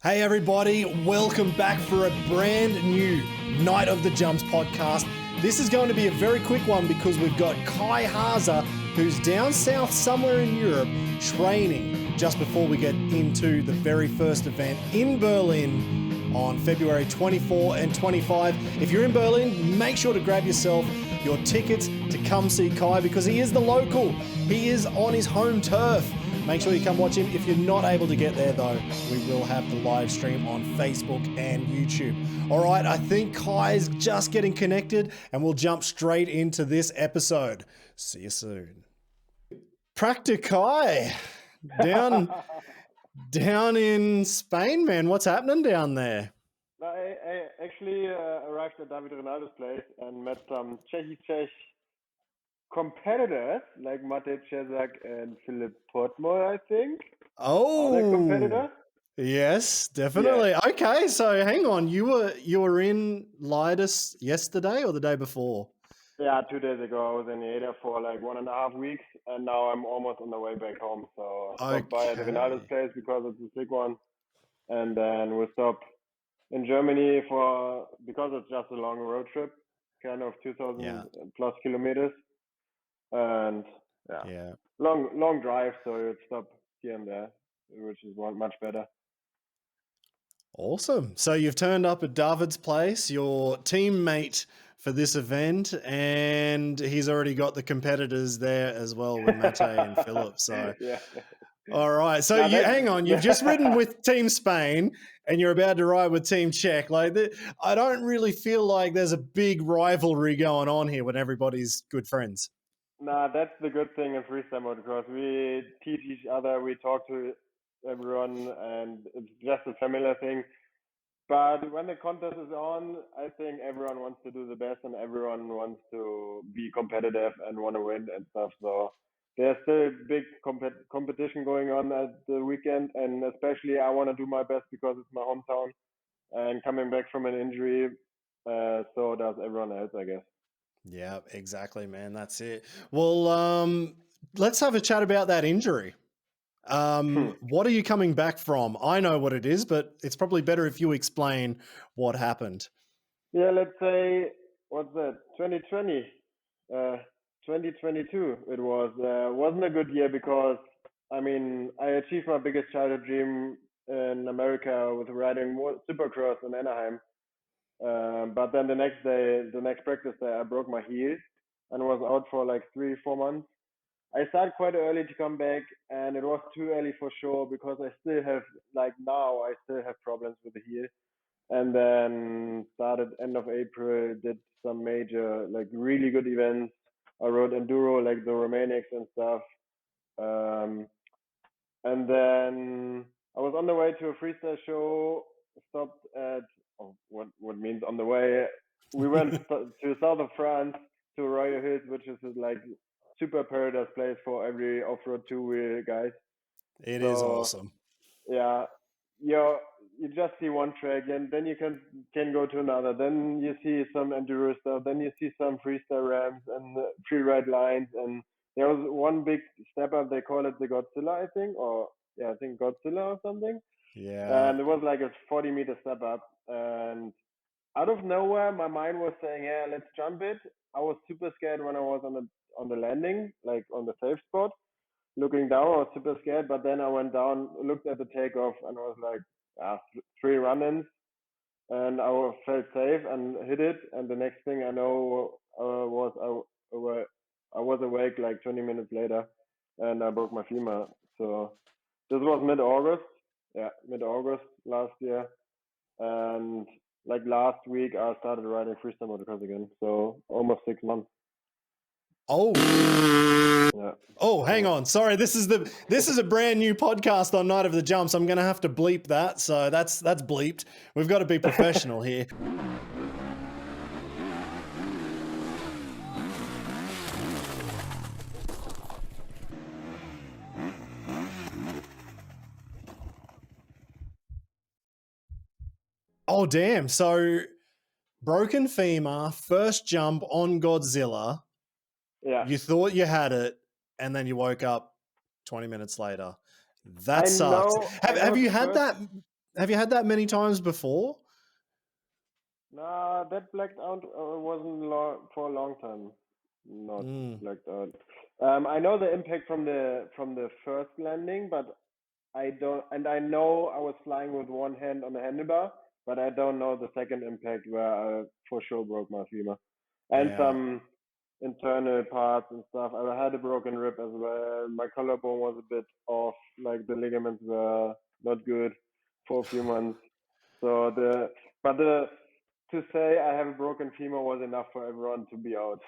Hey everybody, welcome back for a brand new Night of the Jumps podcast. This is going to be a very quick one because we've got Kai Haase, who's down south somewhere in Europe, training just before we get into the very first event in Berlin on February 24 and 25. If you're in Berlin, make sure to grab yourself your tickets to come see Kai because he is the local. He is on his home turf. Make sure you come watch him. If you're not able to get there, though, we will have the live stream on Facebook and YouTube. All right, I think Kai's just getting connected, and we'll jump straight into this episode. See you soon. Practic Kai, down in Spain, man. What's happening down there? I actually arrived at David Rinaldo's place and met some Czech competitors like Matej Česak and Filip Portmore, I think. Oh, are they competitors? Yes, definitely. Yeah. Okay, so hang on. You were in Lidas yesterday or the day before? Yeah, 2 days ago. I was in Ada for like 1.5 weeks, and now I'm almost on the way back home. So I stopped by at Rinaldo's place because it's a sick one, and then we'll stop in Germany because it's just a long road trip, kind of 2,000 plus kilometers. And long drive, so you'd stop here and there, which is much better. Awesome. So you've turned up at David's place, your teammate for this event, and he's already got the competitors there as well with Matej and Philip. So yeah. All right. So hang on. You've just ridden with Team Spain and you're about to ride with Team Czech. I don't really feel like there's a big rivalry going on here when everybody's good friends. Nah, that's the good thing in freestyle mode because we teach each other, we talk to everyone, and it's just a familiar thing. But when the contest is on, I think everyone wants to do the best and everyone wants to be competitive and want to win and stuff. So there's still big competition going on at the weekend, and especially I want to do my best because it's my hometown and coming back from an injury. So does everyone else, I guess. Yeah, exactly, man. That's it. Well, let's have a chat about that injury. What are you coming back from? I know what it is, but it's probably better if you explain what happened. Yeah, let's say, what's that? 2020, 2022. It wasn't a good year because I achieved my biggest childhood dream in America with riding Supercross in Anaheim. But then the next practice day, I broke my heel and was out for like 3-4 months. I started quite early to come back, and it was too early for sure because I still have problems with the heel. And then started end of April, did some major like really good events. I rode enduro like the Romanics and stuff. And then I was on the way to a freestyle show. Stopped at what means on the way. We went to south of France to Royal Hills, which is like super paradise place for every off-road two-wheel guys. It is awesome. Yeah, you just see one track, and then you can go to another. Then you see some enduro stuff. Then you see some freestyle ramps and free-ride lines. And there was one big step up. They call it the Godzilla, I think, I think Godzilla or something. Yeah. And it was like a 40-meter step up. And out of nowhere, my mind was saying, "Yeah, let's jump it." I was super scared when I was on the landing, like on the safe spot. Looking down, I was super scared, but then I went down, looked at the takeoff, and I was like, 3 run-ins, and I felt safe and hit it. And the next thing I know I was awake like 20 minutes later, and I broke my femur. So this was mid-August last year, and like last week I started riding freestyle motocross again. So almost 6 months. Oh. Yeah. Oh, hang on. Sorry, this is a brand new podcast on Night of the Jumps. I'm going to have to bleep that. So that's bleeped. We've got to be professional here. Oh, damn. So broken femur, first jump on Godzilla. Yeah. You thought you had it, and then you woke up 20 minutes later. That sucks. Have you had that? Have you had that many times before? Nah, that blacked out wasn't for a long time. Not blacked out. I know the impact from the first landing, but I don't, and I know I was flying with one hand on the handlebar, but I don't know the second impact where I for sure broke my femur and Yeah. some internal parts and stuff. I had a broken rib as well. My collarbone was a bit off, like the ligaments were not good for a few months. So but the to say I have a broken femur was enough for everyone to be out.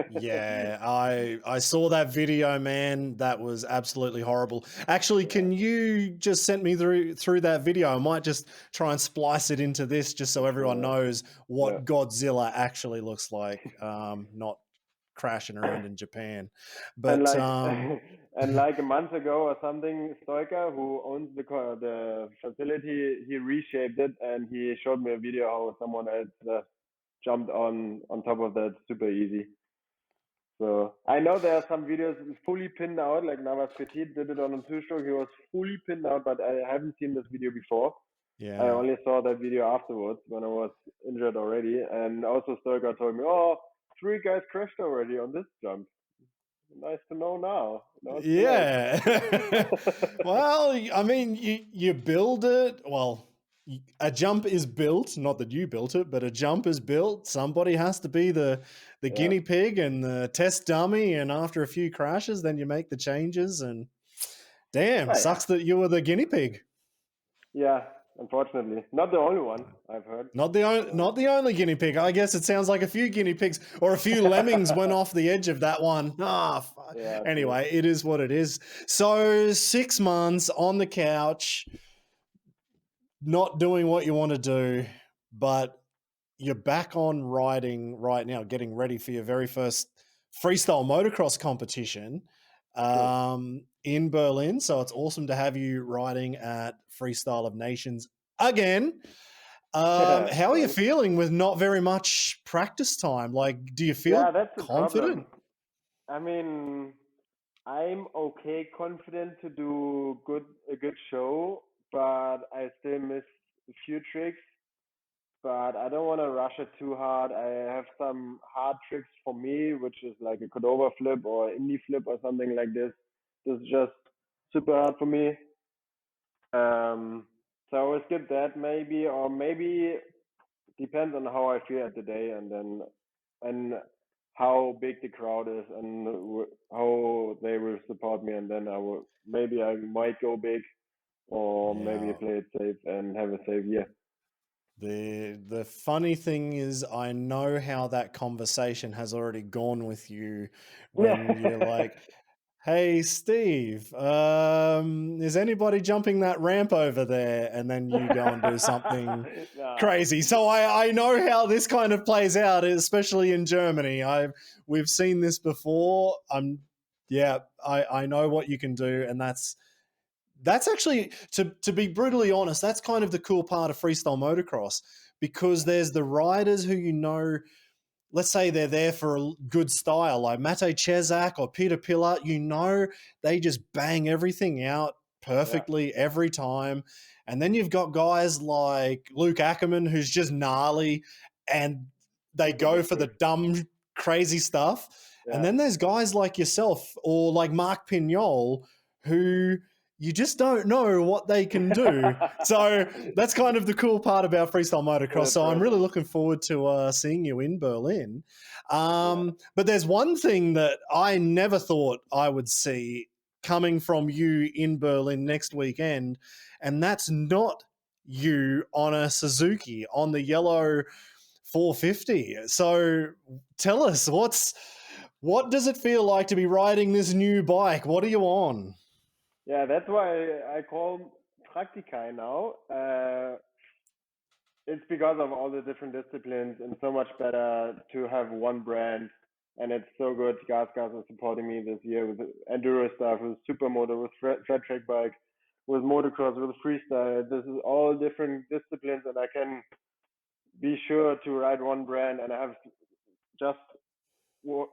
Yeah, I saw that video, man. That was absolutely horrible. Actually, Yeah, can you just send me through that video? I might just try and splice it into this just so everyone sure. knows Yeah. what Godzilla actually looks like, not crashing around in Japan. And But like and like a month ago or something, Stoica, who owns the facility, he reshaped it and he showed me a video how someone else jumped on top of that super easy. So I know there are some videos fully pinned out, like Navas Petit did it on a two-stroke. He was fully pinned out, but I haven't seen this video before. I yeah. only saw that video afterwards when I was injured already. And also Stoica told me, oh, 3 guys crashed already on this jump. Nice to know now. Now it's too late. Yeah. Well, I mean, you build it. Well, a jump is built. Not that you built it, but a jump is built. Somebody has to be the Yeah. guinea pig and the test dummy. And after a few crashes, then you make the changes. And damn, Oh, yeah. sucks that you were the guinea pig. Yeah, unfortunately. Not the only one, I've heard. Not the only guinea pig. I guess it sounds like a few guinea pigs or a few lemmings went off the edge of that one. Yeah, true. Anyway, it is what it is. So 6 months on the couch, not doing what you want to do, but you're back on riding right now, getting ready for your very first freestyle motocross competition True. in Berlin. So it's awesome to have you riding at Freestyle of Nations again. How are you Thanks. feeling with not very much practice time? Like, do you Yeah, feel that's the problem. confident? I mean, I'm okay confident to do a good show, but I still miss a few tricks. But I don't want to rush it too hard. I have some hard tricks for me, which is like a Cordova flip or indie flip or something like this. This is just super hard for me. So I will skip that maybe, or maybe depends on how I feel at the day, and how big the crowd is and how they will support me, and then I might go big, or maybe Yeah. play it safe and have a safe year. The funny thing is, I know how that conversation has already gone with you when you're like, "Hey, Steve, is anybody jumping that ramp over there?" And then you go and do something Nah. crazy. So I know how this kind of plays out, especially in Germany. We've seen this before. I know what you can do, and that's actually, to be brutally honest, that's kind of the cool part of freestyle motocross, because there's the riders who, let's say they're there for a good style, like Mate Chesak or Peter Pillar, they just bang everything out Yeah, perfectly every time. And then you've got guys like Luc Ackermann, who's just gnarly, and they super go big for the tricks. dumb, crazy stuff. And Yeah. then there's guys like yourself or like Mark Pignol, who you just don't know what they can do. So that's kind of the cool part about freestyle motocross. The So I'm really pressure. looking forward to seeing you in Berlin. Yeah. But there's one thing that I never thought I would see coming from you in Berlin next weekend, and that's not you on a Suzuki on the yellow 450. So tell us, what does it feel like to be riding this new bike? What are you on? Yeah, that's why I call Praktikai now. It's because of all the different disciplines and so much better to have one brand. And it's so good. Gas is supporting me this year with enduro stuff, with supermoto, with flat track bike, with motocross, with freestyle. This is all different disciplines, and I can be sure to ride one brand. And I have just for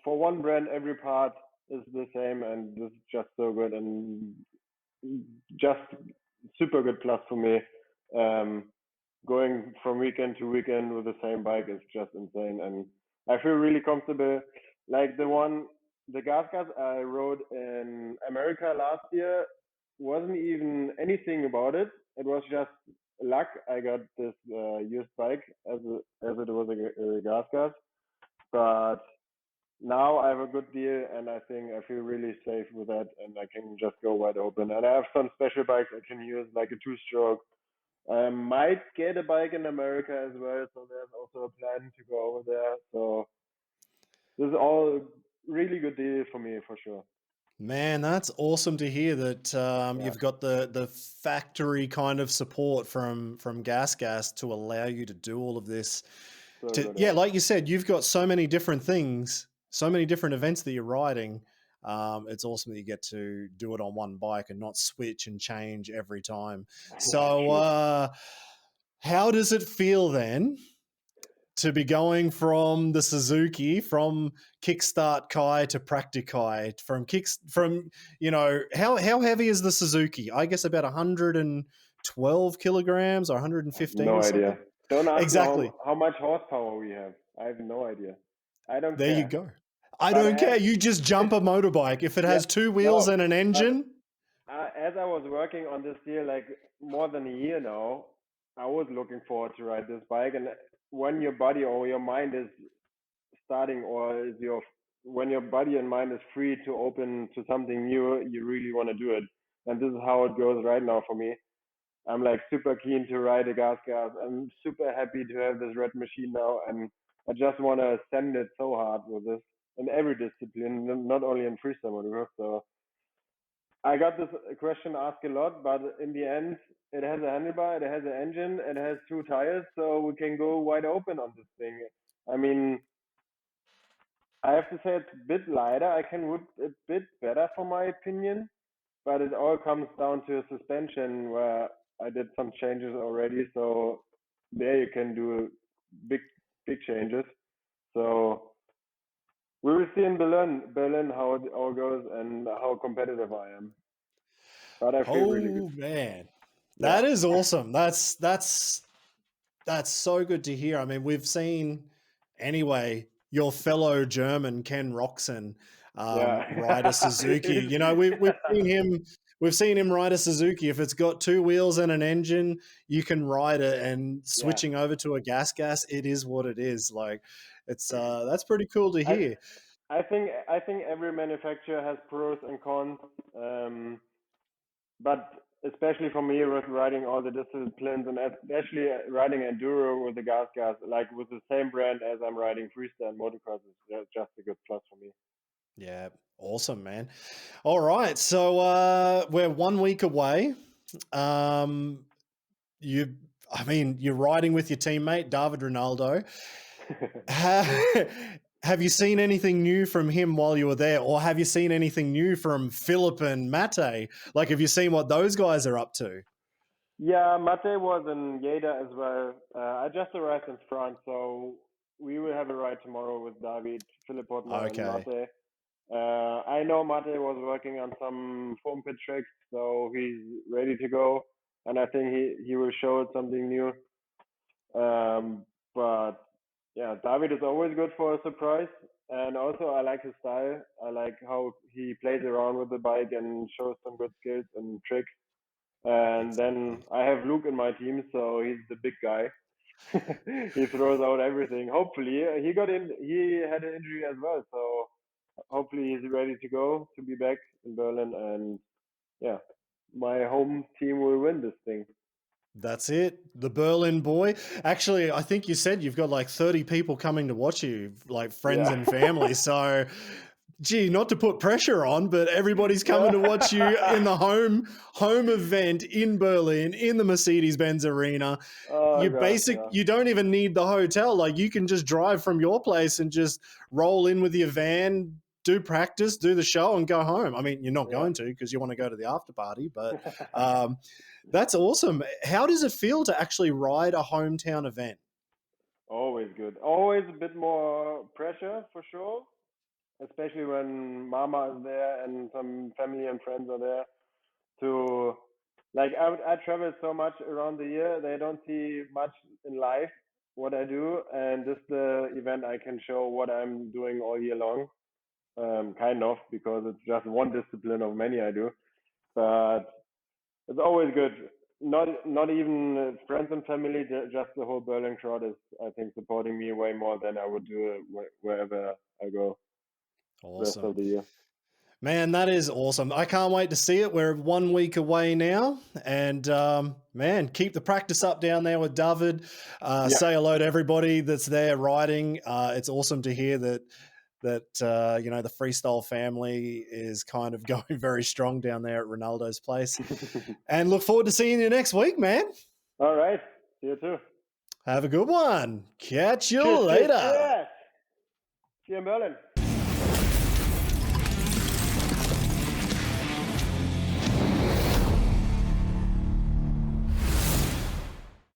one brand, every part is the same, and this is just so good and just super good plus for me. Going from weekend to weekend with the same bike is just insane, and I feel really comfortable. Like the gas I rode in America last year wasn't even anything about it. It was just luck. I got this used bike as it was a gas, but now I have a good deal, and I think I feel really safe with that, and I can just go wide open. And I have some special bikes I can use, like a two-stroke. I might get a bike in America as well, so there's also a plan to go over there. So this is all really good deal for me for sure. Man, that's awesome to hear that Yeah, you've got the factory kind of support from Gas to allow you to do all of this. so good. Yeah, Yeah. like you said, you've got so many different things, so many different events that you're riding. It's awesome that you get to do it on one bike and not switch and change every time. Yeah, So, true. how does it feel then to be going from the Suzuki, from Kickstart Kai to Practikai, from how heavy is the Suzuki? I guess about 112 kilograms or 115 No or idea. something. Don't ask me Exactly. how much horsepower we have. I have no idea. I don't There you care. go. I But don't I have, care. You just jump a motorbike. If it yeah, has two wheels no. and an But engine, as I was working on this deal like more than a year now, I was looking forward to ride this bike. And when your body or your mind is starting, or is your when your body and mind is free to open to something new, you really want to do it. And this is how it goes right now for me. I'm like super keen to ride a gas. I'm super happy to have this red machine now, and I just want to send it so hard with this in every discipline, not only in freestyle motocross. So I got this question asked a lot, but in the end, it has a handlebar, it has an engine, it has two tires, so we can go wide open on this thing. I mean, I have to say it's a bit lighter. I can whip a bit better, for my opinion, but it all comes down to suspension, where I did some changes already. So there you can do big, big changes. So we will see in Berlin how it all goes and how competitive I am. But I feel really good. oh man, Yeah. that is awesome. That's so good to hear. I mean, we've seen anyway your fellow German Ken Roxon ride a Yeah. Suzuki. You know, we've seen him ride a Suzuki. If it's got two wheels and an engine, you can ride it. And Yeah. switching over to a gas, it is what it is. Like, it's that's pretty cool to I hear. I think every manufacturer has pros and cons. But especially for me with riding all the disciplines and especially riding enduro with the gas, like with the same brand as I'm riding freestyle motocross, is just a good plus for me. Yeah, awesome, man. All right, so we're 1 week away. Um, you, I mean, you're riding with your teammate David Rinaldo. Have you seen anything new from him while you were there, or have you seen anything new from Philip and Mate? Like, have you seen what those guys are up to? Yeah, Mate was in Lleida as well. I just arrived in France, so we will have a ride tomorrow with David, Philip Portman, and Okay, Mate. I know Mate was working on some foam pit tricks, so he's ready to go, and I think he will show us something new. But yeah, David is always good for a surprise, and also I like his style. I like how he plays around with the bike and shows some good skills and tricks. And then exactly. I have Luke in my team, so he's the big guy. He throws out everything. Hopefully, he got in. He had an injury as well, so hopefully he's ready to go to be back in Berlin. And yeah, my home team will win this thing. That's it. The Berlin boy. Actually, I think you said you've got like 30 people coming to watch you, like friends Yeah, and family. So, gee, not to put pressure on, but everybody's coming to watch you in yeah. the home event in Berlin in the Mercedes-Benz Arena. Oh gosh, yeah, You don't even need the hotel. Like, you can just drive from your place and just roll in with your van, do practice, do the show, and go home. I mean, you're not yeah. going to because you want to go to the after party, but that's awesome. How does it feel to actually ride a hometown event? Always good. Always a bit more pressure for sure, especially when Mama is there and some family and friends are there to like I travel so much around the year. They don't see much in life what I do, and this is the event I can show what I'm doing all year long. Kind of, because it's just one discipline of many I do. But it's always good. Not even friends and family, just the whole Berlin crowd is, I think, supporting me way more than I would do wherever I go the rest Awesome. of the year. Man, that is awesome. I can't wait to see it. We're 1 week away now. And man, keep the practice up down there with David. Yeah. Say hello to everybody that's there riding. It's awesome to hear that you know, the freestyle family is kind of going very strong down there at Ronaldo's place. And look forward to seeing you next week, man. All right. See you too. Have a good one. Catch you Cheers, cheers, later. cheers. See you in Berlin.